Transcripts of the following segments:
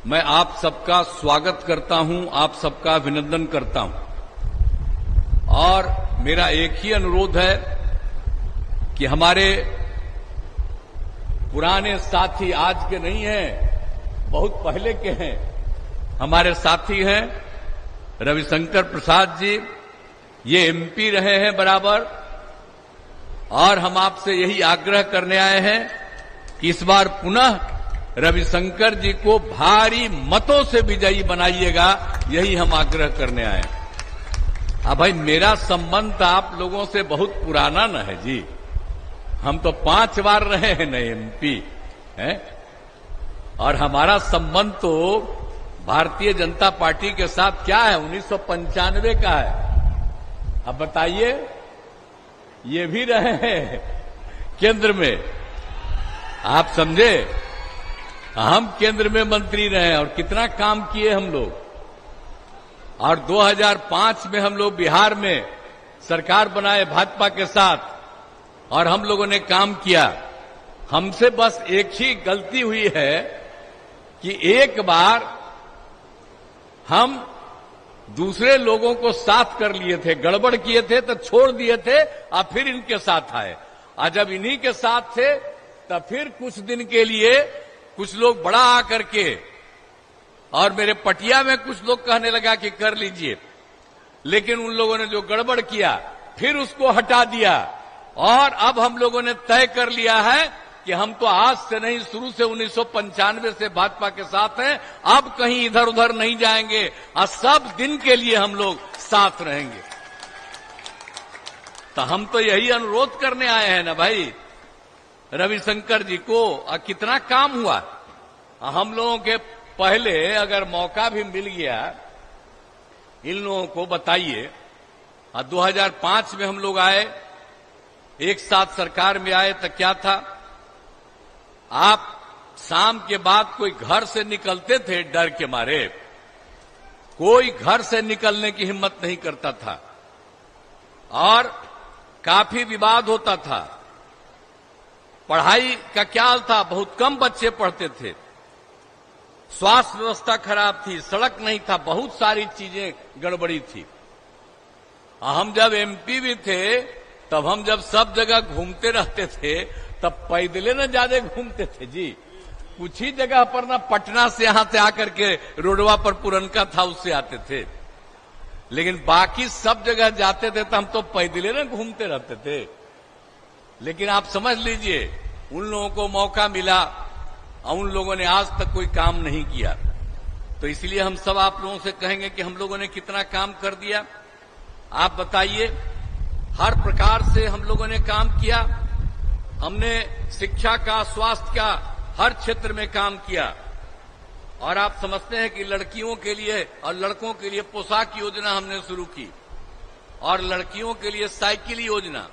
मैं आप सबका स्वागत करता हूं, आप सबका अभिनंदन करता हूं। और मेरा एक ही अनुरोध है कि हमारे पुराने साथी आज के नहीं हैं, बहुत पहले के हैं, हमारे साथी हैं रविशंकर प्रसाद जी, ये एमपी रहे हैं बराबर, और हम आपसे यही आग्रह करने आए हैं कि इस बार पुनः रविशंकर जी को भारी मतों से विजयी बनाइएगा, यही हम आग्रह करने आए हैं। अब भाई मेरा संबंध आप लोगों से बहुत पुराना न है जी, हम तो 5 बार रहे हैं न एमपी हैं, और हमारा संबंध तो भारतीय जनता पार्टी के साथ क्या है, 1995 का है। अब बताइए, ये भी रहे हैं केंद्र में, आप समझे, हम केंद्र में मंत्री रहे और कितना काम किए हम लोग। और 2005 में हम लोग बिहार में सरकार बनाए भाजपा के साथ, और हम लोगों ने काम किया। हमसे बस एक ही गलती हुई है कि एक बार हम दूसरे लोगों को साथ कर लिए थे, गड़बड़ किए थे तो छोड़ दिए थे, और फिर इनके साथ आए। और जब इन्हीं के साथ थे तब फिर कुछ दिन के लिए कुछ लोग बड़ा आकर के, और मेरे पटिया में कुछ लोग कहने लगा कि कर लीजिए, लेकिन उन लोगों ने जो गड़बड़ किया फिर उसको हटा दिया। और अब हम लोगों ने तय कर लिया है कि हम तो आज से नहीं, शुरू से 1995 से भाजपा के साथ हैं, अब कहीं इधर उधर नहीं जाएंगे, और सब दिन के लिए हम लोग साथ रहेंगे। तो हम तो यही अनुरोध करने आए हैं ना भाई रविशंकर जी को। कितना काम हुआ हम लोगों के, पहले अगर मौका भी मिल गया इन लोगों को, बताइए। 2005 में हम लोग आए, एक साथ सरकार में आए, तो क्या था, आप शाम के बाद कोई घर से निकलते थे डर के मारे, कोई घर से निकलने की हिम्मत नहीं करता था, और काफी विवाद होता था। पढ़ाई का क्या हाल था, बहुत कम बच्चे पढ़ते थे, स्वास्थ्य व्यवस्था खराब थी, सड़क नहीं था, बहुत सारी चीजें गड़बड़ी थी। हम जब एमपी भी थे तब हम जब सब जगह घूमते रहते थे तब पैदले न ज्यादा घूमते थे जी, कुछ ही जगह पर ना पटना से यहां से आकर के रोडवा पर पुरनका था उससे आते थे, लेकिन बाकी सब जगह जाते थे तो हम तो पैदले न घूमते रहते थे। लेकिन आप समझ लीजिए, उन लोगों को मौका मिला और उन लोगों ने आज तक कोई काम नहीं किया। तो इसलिए हम सब आप लोगों से कहेंगे कि हम लोगों ने कितना काम कर दिया, आप बताइए। हर प्रकार से हम लोगों ने काम किया, हमने शिक्षा का, स्वास्थ्य का, हर क्षेत्र में काम किया। और आप समझते हैं कि लड़कियों के लिए और लड़कों के लिए पोशाक योजना हमने शुरू की, और लड़कियों के लिए साइकिल योजना।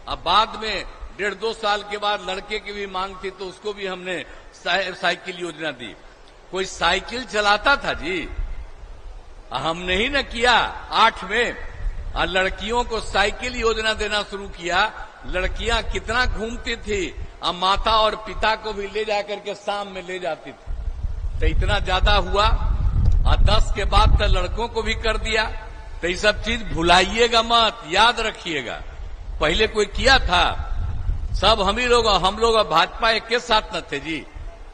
अब बाद में 1.5-2 साल के बाद लड़के की भी मांग थी तो उसको भी हमने साइकिल योजना दी। कोई साइकिल चलाता था जी, हमने ही न किया 8 में, और लड़कियों को साइकिल योजना देना शुरू किया। लड़कियां कितना घूमती थी, और माता और पिता को भी ले जाकर के शाम में ले जाती थी। तो इतना ज्यादा हुआ, और 10 के बाद तो लड़कों को भी कर दिया। तो ये सब चीज भुलाइएगा मत, याद रखिएगा। पहले कोई किया था, सब हम ही लोग भाजपा एक के साथ न थे जी,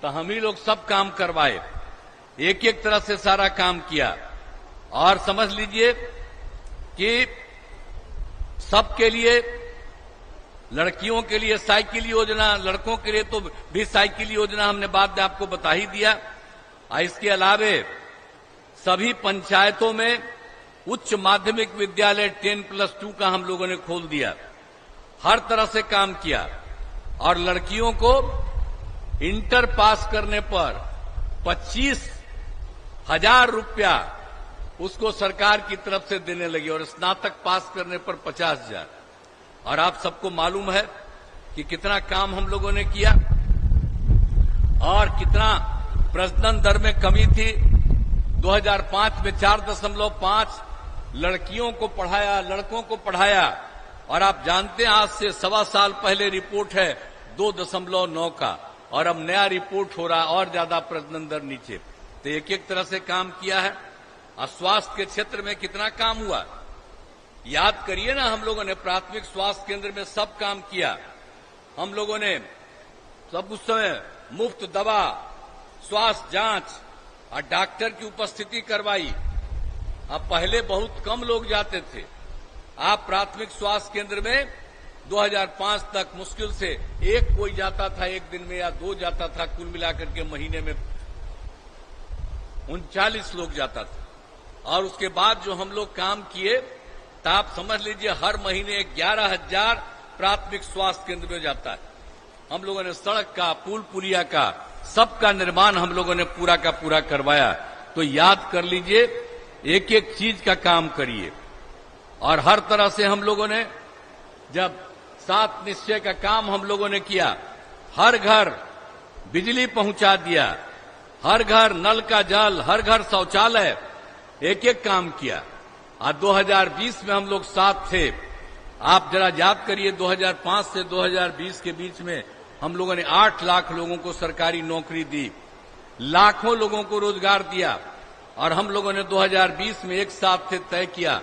तो हम ही लोग सब काम करवाए, एक एक तरह से सारा काम किया। और समझ लीजिए कि सबके लिए, लड़कियों के लिए साइकिल योजना, लड़कों के लिए तो भी साइकिल योजना हमने बाद में आपको बता ही दिया। और इसके अलावे सभी पंचायतों में उच्च माध्यमिक विद्यालय 10+2 का हम लोगों ने खोल दिया, हर तरह से काम किया। और लड़कियों को इंटर पास करने पर 25,000 रुपया उसको सरकार की तरफ से देने लगी, और स्नातक पास करने पर 50,000। और आप सबको मालूम है कि कितना काम हम लोगों ने किया, और कितना प्रजनन दर में कमी थी। 2005 में 4.5 लड़कियों को पढ़ाया, लड़कों को पढ़ाया। और आप जानते हैं आज से 1.25 साल पहले रिपोर्ट है 2.9 का, और अब नया रिपोर्ट हो रहा और ज्यादा प्रजनन दर नीचे। तो एक एक तरह से काम किया है। और स्वास्थ्य के क्षेत्र में कितना काम हुआ, याद करिए ना, हम लोगों ने प्राथमिक स्वास्थ्य केंद्र में सब काम किया। हम लोगों ने सब उस समय मुफ्त दवा, स्वास्थ्य जांच और डॉक्टर की उपस्थिति करवाई। अब पहले बहुत कम लोग जाते थे। आप प्राथमिक स्वास्थ्य केंद्र में 2005 तक मुश्किल से एक कोई जाता था एक दिन में, या 2 जाता था, कुल मिलाकर के महीने में 39 लोग जाता था। और उसके बाद जो हम लोग काम किए, तो आप समझ लीजिए हर महीने 11,000 प्राथमिक स्वास्थ्य केंद्र में जाता है। हम लोगों ने सड़क का, पुल पुलिया का, सबका निर्माण हम लोगों ने पूरा का पूरा करवाया। तो याद कर लीजिए, एक एक चीज का काम करिए। और हर तरह से हम लोगों ने जब 7 निश्चय का काम हम लोगों ने किया, हर घर बिजली पहुंचा दिया, हर घर नल का जल, हर घर शौचालय, एक एक काम किया। और 2020 में हम लोग साथ थे। आप जरा याद करिए, 2005 से 2020 के बीच में हम लोगों ने 8 लाख लोगों को सरकारी नौकरी दी, लाखों लोगों को रोजगार दिया। और हम लोगों ने 2020 में एक साथ थे तय किया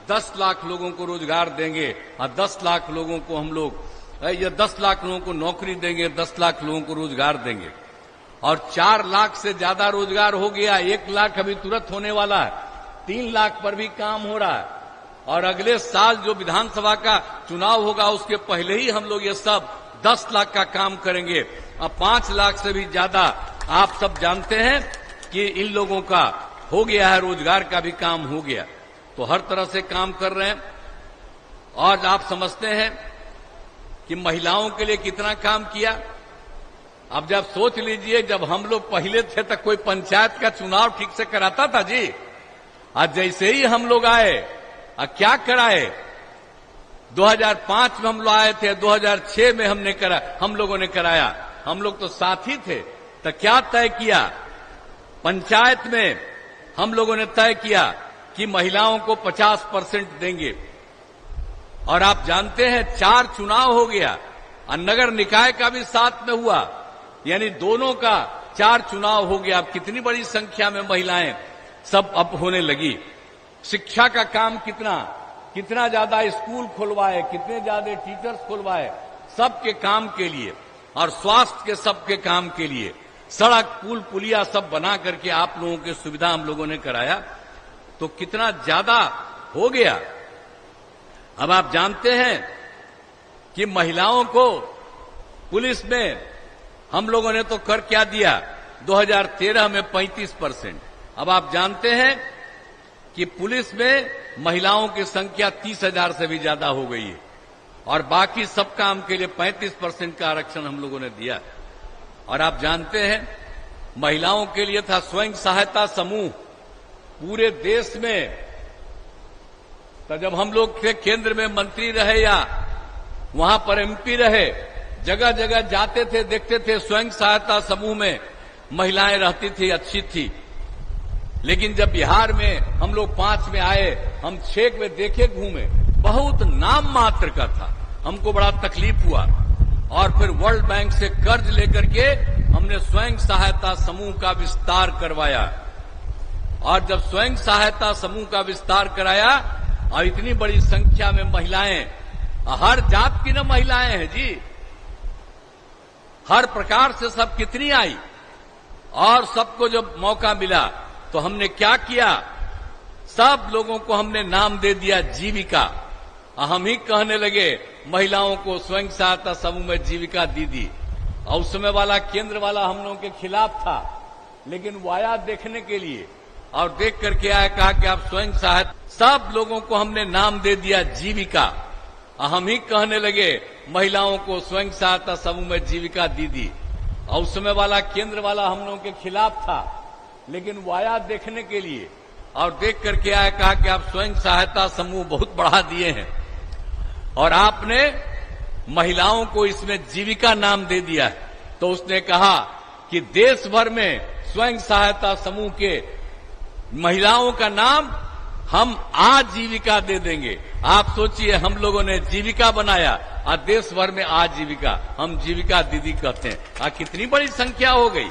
10 लाख लोगों को रोजगार देंगे, और 10 लाख लोगों को हम लोग, ये 10 लाख लोगों को नौकरी देंगे, 10 लाख लोगों को रोजगार देंगे। और 4 लाख से ज्यादा रोजगार हो गया। 1 लाख अभी तुरंत होने वाला है, 3 लाख पर भी काम हो रहा है। और अगले साल जो विधानसभा का चुनाव होगा, उसके पहले ही हम लोग ये सब 10 लाख का काम करेंगे। अब 5 लाख से भी ज्यादा आप सब जानते हैं कि इन लोगों का हो गया है, रोजगार का भी काम हो गया। तो हर तरह से काम कर रहे हैं। और आप समझते हैं कि महिलाओं के लिए कितना काम किया। अब जब सोच लीजिए, जब हम लोग पहले थे तो कोई पंचायत का चुनाव ठीक से कराता था जी। आज जैसे ही हम लोग आए, क्या कराए, 2005 में हम लोग आए थे, 2006 में हम लोगों ने कराया। हम लोग तो साथी थे। तो क्या तय किया, पंचायत में हम लोगों ने तय किया कि महिलाओं को 50% देंगे। और आप जानते हैं 4 चुनाव हो गया, और नगर निकाय का भी साथ में हुआ, यानी दोनों का 4 चुनाव हो गया। अब कितनी बड़ी संख्या में महिलाएं सब अब होने लगी। शिक्षा का काम कितना ज्यादा स्कूल खुलवाए, कितने ज्यादा टीचर्स खुलवाए, सबके काम के लिए। और स्वास्थ्य के सबके काम के लिए सड़क, पुल पुलिया सब बना करके आप लोगों की सुविधा हम लोगों ने कराया। तो कितना ज्यादा हो गया। अब आप जानते हैं कि महिलाओं को पुलिस में हम लोगों ने तो कर क्या दिया, 2013 में 35%। अब आप जानते हैं कि पुलिस में महिलाओं की संख्या 30,000 से भी ज्यादा हो गई है। और बाकी सब काम के लिए 35% का आरक्षण हम लोगों ने दिया। और आप जानते हैं, महिलाओं के लिए था स्वयं सहायता समूह पूरे देश में। तो जब हम लोग थे केंद्र में मंत्री रहे या वहां पर MP रहे, जगह जगह जाते थे, देखते थे स्वयं सहायता समूह में महिलाएं रहती थी, अच्छी थी। लेकिन जब बिहार में हम लोग 5 में आए, हम 6 में देखे, घूमे, बहुत नाम मात्र का था। हमको बड़ा तकलीफ हुआ। और फिर वर्ल्ड बैंक से कर्ज लेकर के हमने स्वयं सहायता समूह का विस्तार करवाया। और जब स्वयं सहायता समूह का विस्तार कराया, और इतनी बड़ी संख्या में महिलाएं, हर जात की न महिलाएं हैं जी, हर प्रकार से सब कितनी आई। और सबको जब मौका मिला तो हमने क्या किया, सब लोगों को हमने नाम दे दिया जीविका। हम ही कहने लगे महिलाओं को स्वयं सहायता समूह में जीविका दीदी। और उस समय वाला केंद्र वाला हम लोगों के खिलाफ था, लेकिन वो आया देखने के लिए, और देख करके आया, कहा कि आप स्वयं सहायता, सब लोगों को हमने नाम दे दिया जीविका। हम ही कहने लगे महिलाओं को स्वयं सहायता समूह में जीविका दीदी। और उस समय वाला केंद्र वाला हम लोगों के खिलाफ था, लेकिन वो आया देखने के लिए, और देख करके आया, कहा कि आप स्वयं सहायता समूह बहुत बढ़ा दिए हैं, और आपने महिलाओं को इसमें जीविका नाम दे दिया है। तो उसने कहा कि देश भर में स्वयं सहायता समूह के महिलाओं का नाम हम आजीविका दे देंगे। आप सोचिए, हम लोगों ने जीविका बनाया, और देश भर में आजीविका, हम जीविका दीदी कहते हैं। कितनी बड़ी संख्या हो गई।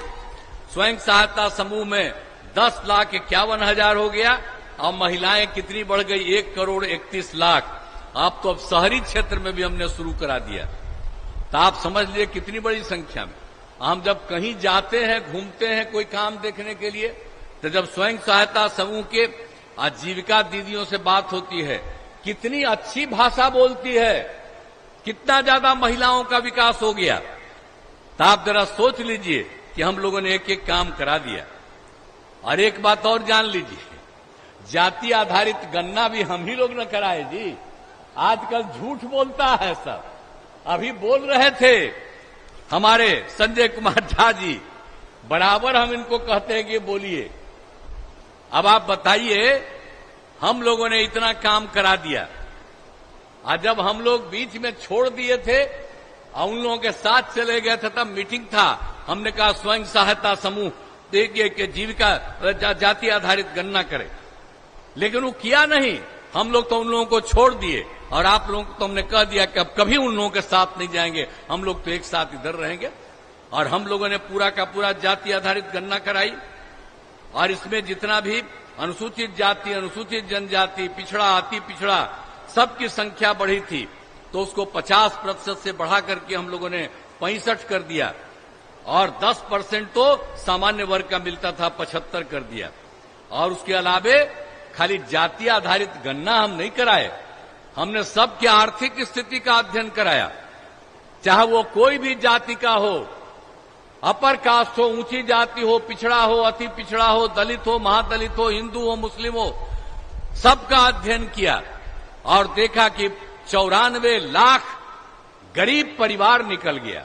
स्वयं सहायता समूह में 10,51,000 हो गया। और महिलाएं कितनी बढ़ गई, 1,31,00,000। आप तो अब शहरी क्षेत्र में भी हमने शुरू करा दिया, तो आप समझ लिए कितनी बड़ी संख्या में। हम जब कहीं जाते हैं, घूमते हैं कोई काम देखने के लिए, तो जब स्वयं सहायता समूह के आजीविका दीदियों से बात होती है, कितनी अच्छी भाषा बोलती है, कितना ज्यादा महिलाओं का विकास हो गया। तो आप जरा सोच लीजिए कि हम लोगों ने एक एक काम करा दिया। और एक बात और जान लीजिए, जाति आधारित गणना भी हम ही लोग न कराए जी। आजकल झूठ बोलता है सब। अभी बोल रहे थे हमारे संजय कुमार झा जी, बराबर हम इनको कहते हैं कि बोलिए। अब आप बताइए, हम लोगों ने इतना काम करा दिया, और जब हम लोग बीच में छोड़ दिए थे और उन लोगों के साथ चले गए थे, तब मीटिंग था, हमने कहा स्वयं सहायता समूह देखिए कि जीविका जाति आधारित गणना करे, लेकिन वो किया नहीं। हम लोग तो उन लोगों को छोड़ दिए, और आप लोगों को तो हमने कह दिया कि अब कभी उन लोगों के साथ नहीं जाएंगे, हम लोग तो एक साथ इधर रहेंगे। और हम लोगों ने पूरा का पूरा जाति आधारित गणना कराई, और इसमें जितना भी अनुसूचित जाति, अनुसूचित जनजाति, पिछड़ा, अति पिछड़ा, सबकी संख्या बढ़ी थी, तो उसको 50% से बढ़ा करके हम लोगों ने 65 कर दिया, और 10% तो सामान्य वर्ग का मिलता था, 75 कर दिया। और उसके अलावे खाली जाति आधारित गणना हम नहीं कराए, हमने सबके आर्थिक स्थिति का अध्ययन कराया, चाहे वो कोई भी जाति का हो, अपर कास्ट हो, ऊंची जाति हो, पिछड़ा हो, अति पिछड़ा हो, दलित हो, महादलित हो, हिंदू हो, मुस्लिम हो, सबका अध्ययन किया और देखा कि 94 लाख गरीब परिवार निकल गया।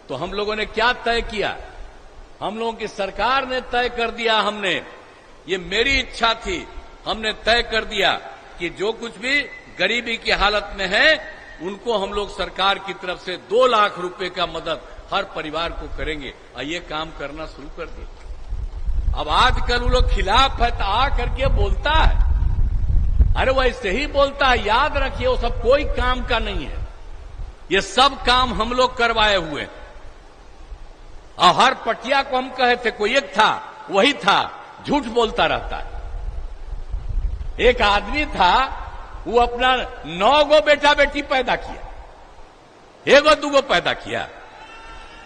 तो हम लोगों ने क्या तय किया, हम लोगों की सरकार ने तय कर दिया, हमने, ये मेरी इच्छा थी, हमने तय कर दिया कि जो कुछ भी गरीबी की हालत में है उनको हम लोग सरकार की तरफ से 2 लाख रुपए का मदद हर परिवार को करेंगे, और ये काम करना शुरू कर दिया। अब आजकल वो लोग खिलाफ है तो आ करके बोलता है, अरे वैसे ही बोलता है, याद रखिए वो सब कोई काम का नहीं है, ये सब काम हम लोग करवाए हुए। और हर पटिया को हम कहे थे, कोई एक था, वही था, झूठ बोलता रहता है। एक आदमी था, वो अपना 9 गो बेटा बेटी पैदा किया, 1 2 पैदा किया,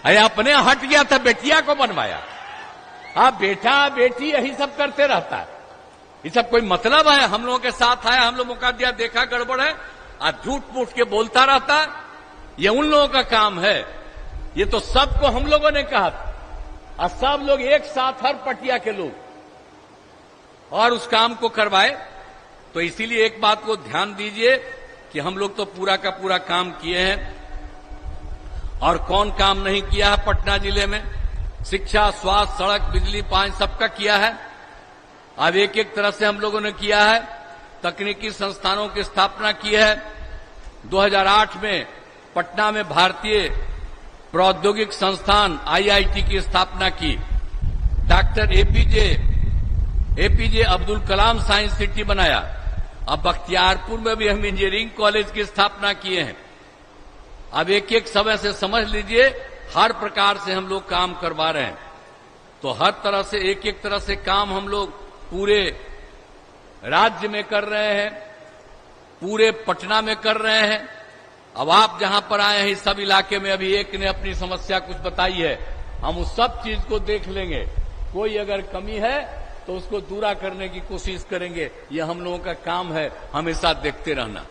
अरे अपने हट गया था, बेटिया को बनवाया। आप बेटा बेटी यही सब करते रहता है, ये सब कोई मतलब है? हम लोगों के साथ आया, हम लोग मौका दिया, देखा गड़बड़ है, आज झूठ मूठ के बोलता रहता है, ये उन लोगों का काम है। ये तो सबको हम लोगों ने कहा था, और सब लोग एक साथ, हर पटिया के लोग, और उस काम को करवाए। तो इसीलिए एक बात को ध्यान दीजिए कि हम लोग तो पूरा का पूरा काम किए हैं, और कौन काम नहीं किया है पटना जिले में? शिक्षा, स्वास्थ्य, सड़क, बिजली, पानी, सबका किया है। अब एक एक तरह से हम लोगों ने किया है। तकनीकी संस्थानों की स्थापना की है। 2008 में पटना में भारतीय प्रौद्योगिक संस्थान IIT की स्थापना की। Doctor APJ Abdul Kalam science city बनाया। अब बख्तियारपुर में भी हम इंजीनियरिंग कॉलेज की स्थापना किए हैं। अब एक एक समय से समझ लीजिए, हर प्रकार से हम लोग काम करवा रहे हैं। तो हर तरह से एक एक तरह से काम हम लोग पूरे राज्य में कर रहे हैं, पूरे पटना में कर रहे हैं। अब आप जहां पर आए हैं, इस सब इलाके में अभी एक ने अपनी समस्या कुछ बताई है, हम उस सब चीज को देख लेंगे। कोई अगर कमी है तो उसको दूरा करने की कोशिश करेंगे। ये हम लोगों का काम है, हमेशा देखते रहना।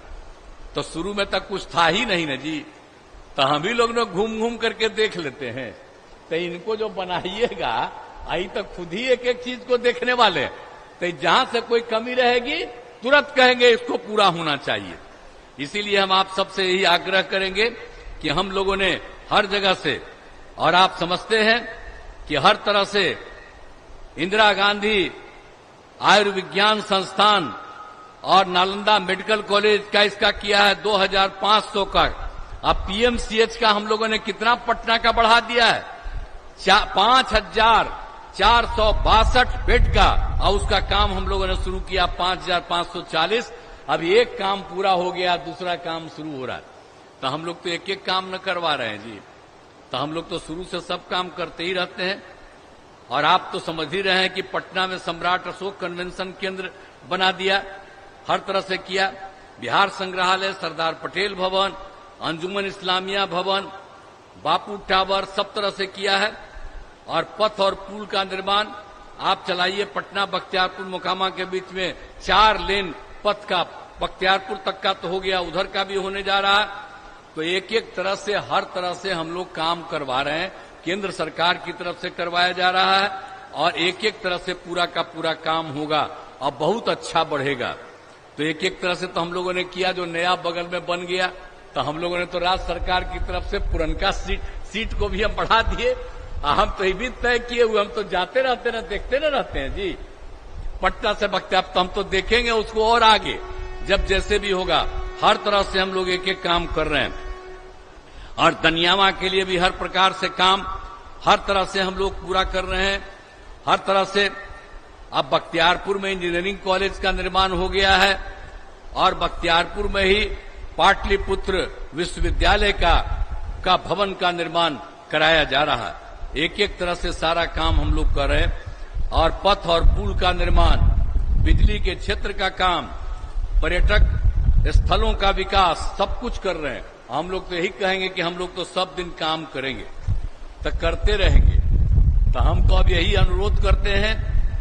तो शुरू में तक कुछ था ही नहीं ना जी, तो हम ही लोग घूम घूम करके देख लेते हैं। तो इनको जो बनाइएगा, आई तो खुद ही एक एक चीज को देखने वाले, तो जहां से कोई कमी रहेगी तुरंत कहेंगे इसको पूरा होना चाहिए। इसीलिए हम आप सबसे यही आग्रह करेंगे कि हम लोगों ने हर जगह से, और आप समझते हैं कि हर तरह से इंदिरा गांधी आयुर्विज्ञान संस्थान और नालंदा मेडिकल कॉलेज का इसका किया है 2500 का। अब PMCH का हम लोगों ने कितना पटना का बढ़ा दिया है, 5462 बेड का, और उसका काम हम लोगों ने शुरू किया 5540। अब एक काम पूरा हो गया, दूसरा काम शुरू हो रहा है। तो हम लोग तो एक एक काम न करवा रहे हैं जी, तो हम लोग तो शुरू से सब काम करते ही रहते हैं। और आप तो समझ ही रहे हैं कि पटना में सम्राट अशोक कन्वेंशन केंद्र बना दिया, हर तरह से किया। बिहार संग्रहालय, सरदार पटेल भवन, अंजुमन इस्लामिया भवन, बापू टावर, सब तरह से किया है। और पथ और पुल का निर्माण आप चलाइए, पटना बख्तियारपुर मोकामा के बीच में 4 लेन पथ का, बख्तियारपुर तक का तो हो गया, उधर का भी होने जा रहा है। तो एक एक तरह से, हर तरह से हम लोग काम करवा रहे हैं, केंद्र सरकार की तरफ से करवाया जा रहा है और एक एक तरह से पूरा का पूरा काम होगा और बहुत अच्छा बढ़ेगा। तो एक एक तरह से तो हम लोगों ने किया, जो नया बगल में बन गया, तो हम लोगों ने तो राज्य सरकार की तरफ से पुरनका सीट को भी हम बढ़ा दिए। हम तो ये भी तय किए हुए, हम तो जाते रहते ना, देखते न रहते हैं जी, पटना से बख्तियारपुर, तो हम तो देखेंगे उसको और आगे, जब जैसे भी होगा। हर तरह से हम लोग एक एक काम कर रहे हैं और दनियामा के लिए भी हर प्रकार से काम, हर तरह से हम लोग पूरा कर रहे हैं, हर तरह से। अब बख्तियारपुर में इंजीनियरिंग कॉलेज का निर्माण हो गया है और बख्तियारपुर में ही पाटलिपुत्र विश्वविद्यालय का भवन का निर्माण कराया जा रहा है। एक एक तरह से सारा काम हम लोग कर रहे हैं और पथ और पुल का निर्माण, बिजली के क्षेत्र का काम, पर्यटक स्थलों का विकास, सब कुछ कर रहे हैं। हम लोग तो यही कहेंगे कि हम लोग तो सब दिन काम करेंगे, तो करते रहेंगे। तो हम तो अब यही अनुरोध करते हैं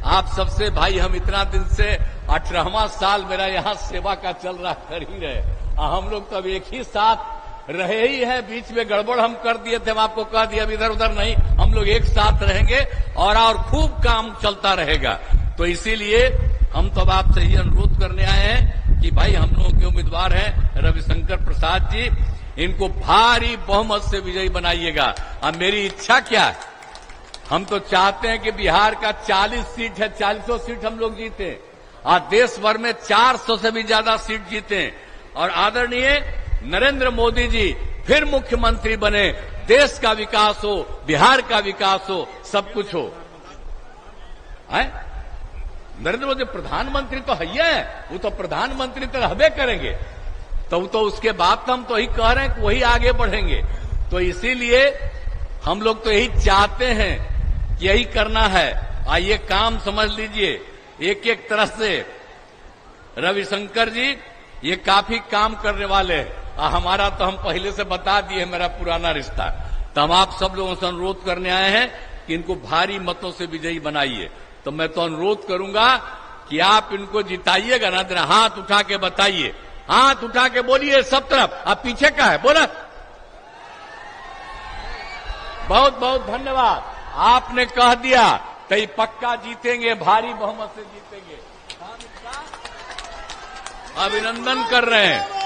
आप सबसे, भाई हम इतना दिन से 18वां साल मेरा यहाँ सेवा का चल रहा, कर ही रहे। हम लोग तो अब एक ही साथ रहे ही है, बीच में गड़बड़ हम कर दिए थे, हम आपको कह दिया, अब इधर उधर नहीं, हम लोग एक साथ रहेंगे और खूब काम चलता रहेगा। तो इसीलिए हम तो अब आपसे ही अनुरोध करने आए हैं कि भाई हम लोगों के उम्मीदवार हैं रविशंकर प्रसाद जी, इनको भारी बहुमत से विजयी बनाइएगा। अब मेरी इच्छा क्या है, हम तो चाहते हैं कि बिहार का 40 सीट है, 40 सीट हम लोग जीते और देश भर में 400 से भी ज्यादा सीट जीते और आदरणीय नरेंद्र मोदी जी फिर मुख्यमंत्री बने, देश का विकास हो, बिहार का विकास हो, सब कुछ हो। नरेंद्र मोदी प्रधानमंत्री तो है, वो तो प्रधानमंत्री तो रहबे करेंगे, तो उसके बाद तो हम तो यही कह रहे हैं कि वही आगे बढ़ेंगे। तो इसीलिए हम लोग तो यही चाहते हैं कि यही करना है। आइए काम समझ लीजिए, एक एक तरह से रविशंकर जी ये काफी काम करने वाले हैं। हमारा तो हम पहले से बता दिए, मेरा पुराना रिश्ता। तो हम आप सब लोगों से अनुरोध करने आए हैं कि इनको भारी मतों से विजयी बनाइए। तो मैं तो अनुरोध करूंगा कि आप इनको जिताइएगा ना, जरा हाथ उठा के बताइए, हाथ उठा के बोलिए सब तरफ। अब पीछे का है, बोला। बहुत बहुत धन्यवाद, आपने कह दिया तो ये पक्का जीतेंगे, भारी बहुमत से जीतेंगे। अभिनंदन कर रहे हैं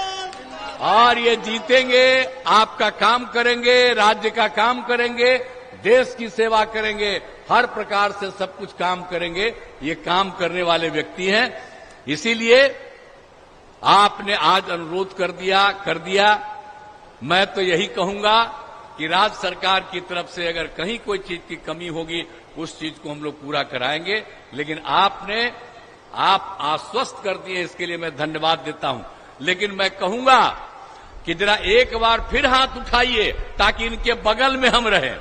और ये जीतेंगे, आपका काम करेंगे, राज्य का काम करेंगे, देश की सेवा करेंगे, हर प्रकार से सब कुछ काम करेंगे। ये काम करने वाले व्यक्ति हैं, इसीलिए आपने आज अनुरोध कर दिया। मैं तो यही कहूंगा कि राज्य सरकार की तरफ से अगर कहीं कोई चीज की कमी होगी, उस चीज को हम लोग पूरा कराएंगे। लेकिन आप आश्वस्त कर दिए, इसके लिए मैं धन्यवाद देता हूं। लेकिन मैं कहूंगा कि जरा एक बार फिर हाथ उठाइए ताकि इनके बगल में हम रहें।